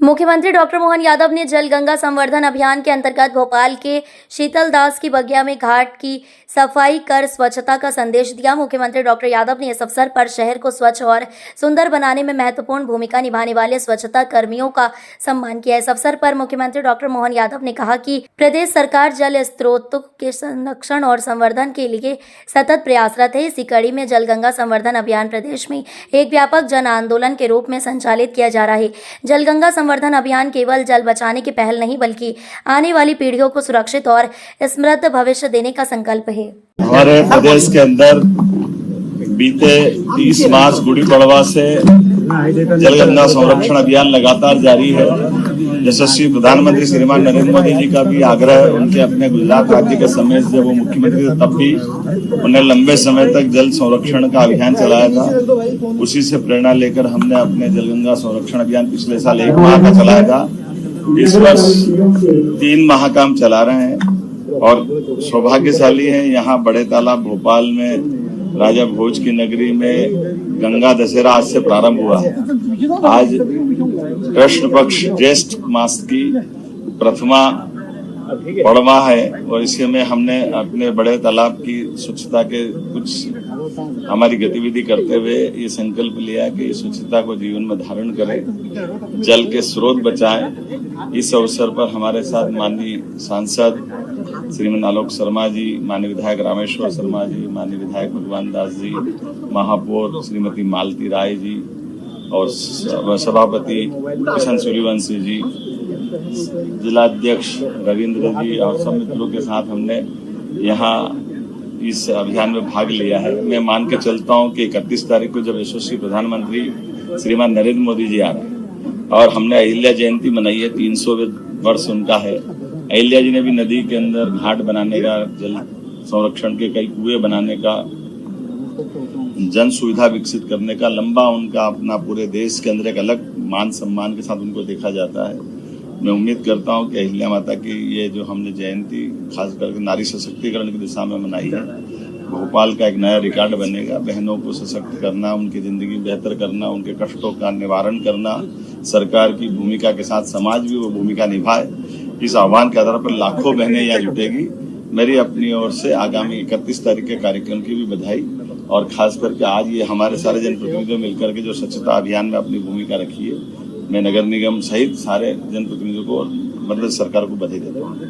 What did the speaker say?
मुख्यमंत्री डॉक्टर मोहन यादव ने जल गंगा संवर्धन अभियान के अंतर्गत भोपाल के शीतलदास की बगिया में घाट की सफाई कर स्वच्छता का संदेश दिया। मुख्यमंत्री डॉक्टर यादव ने इस अवसर पर शहर को स्वच्छ और सुंदर बनाने में महत्वपूर्ण भूमिका निभाने वाले स्वच्छता कर्मियों का सम्मान किया। इस अवसर पर मुख्यमंत्री डॉक्टर मोहन यादव ने कहा कि प्रदेश सरकार जल स्रोतों के संरक्षण और संवर्धन के लिए सतत प्रयासरत है। इसी कड़ी में जल गंगा संवर्धन अभियान प्रदेश में एक व्यापक जन आंदोलन के रूप में संचालित किया जा रहा है। जल गंगा संवर्धन अभियान केवल जल बचाने की पहल नहीं, बल्कि आने वाली पीढ़ियों को सुरक्षित और समृद्ध भविष्य देने का संकल्प है। हमारे प्रदेश के अंदर बीते 30 मार्च गुड़ी पड़वा से जल गंगा संरक्षण अभियान लगातार जारी है। यशस्वी प्रधानमंत्री श्रीमान नरेंद्र मोदी जी का भी आग्रह, उनके अपने गुजरात राज्य के समय जब वो मुख्यमंत्री थे तब भी उन्हें लंबे समय तक जल संरक्षण का अभियान चलाया था। उसी से प्रेरणा लेकर हमने अपने जल गंगा संरक्षण अभियान पिछले साल 1 माह का चलाया था। इस वर्ष 3 माह का हम चला रहे हैं और सौभाग्यशाली है, यहाँ बड़े तालाब भोपाल में राजा भोज की नगरी में गंगा दशहरा आज से प्रारंभ हुआ है। आज कृष्ण पक्ष ज्येष्ठ मास की प्रथमा पड़वा है और इसके में हमने अपने बड़े तालाब की स्वच्छता के कुछ हमारी गतिविधि करते हुए ये संकल्प लिया कि इस स्वच्छता को जीवन में धारण करें, जल के स्रोत बचाएं। इस अवसर पर हमारे साथ माननीय सांसद श्रीमान आलोक शर्मा जी, माननीय विधायक रामेश्वर शर्मा जी, माननीय विधायक भगवान दास जी, महापौर श्रीमती मालती राय जी और सभापति किशन सूर्यवंशी जी, जिलाध्यक्ष रविंद्र जी और सब मित्रों के साथ हमने यहाँ इस अभियान में भाग लिया है। मैं मान के चलता हूँ कि 31 तारीख को जब यशस्वी प्रधानमंत्री श्रीमान नरेंद्र मोदी जी आ रहे हैं और हमने अहिल्या जयंती मनाई है, 300 वर्ष उनका है। अहिल्या जी ने भी नदी के अंदर घाट बनाने का, जल संरक्षण के कई कुएं बनाने का, जन सुविधा विकसित करने का लंबा उनका अपना पूरे देश के अंदर एक अलग मान सम्मान के साथ उनको देखा जाता है। मैं उम्मीद करता हूं कि अहिल्या माता की ये जो हमने जयंती खास करके नारी सशक्तिकरण की दिशा में मनाई है, भोपाल का एक नया रिकॉर्ड बनेगा। बहनों को सशक्त करना, उनकी जिंदगी बेहतर करना, उनके कष्टों का निवारण करना, सरकार की भूमिका के साथ समाज भी वो भूमिका निभाए। इस आह्वान के आधार पर लाखों बहनें यहाँ जुटेगी। मेरी अपनी ओर से आगामी 31 तारीख के कार्यक्रम की भी बधाई और खास करके आज ये हमारे सारे जनप्रतिनिधियों मिलकर के जो स्वच्छता अभियान में अपनी भूमिका रखी है, मैं नगर निगम सहित सारे जनप्रतिनिधियों को और मध्य सरकार को बधाई देता हूँ।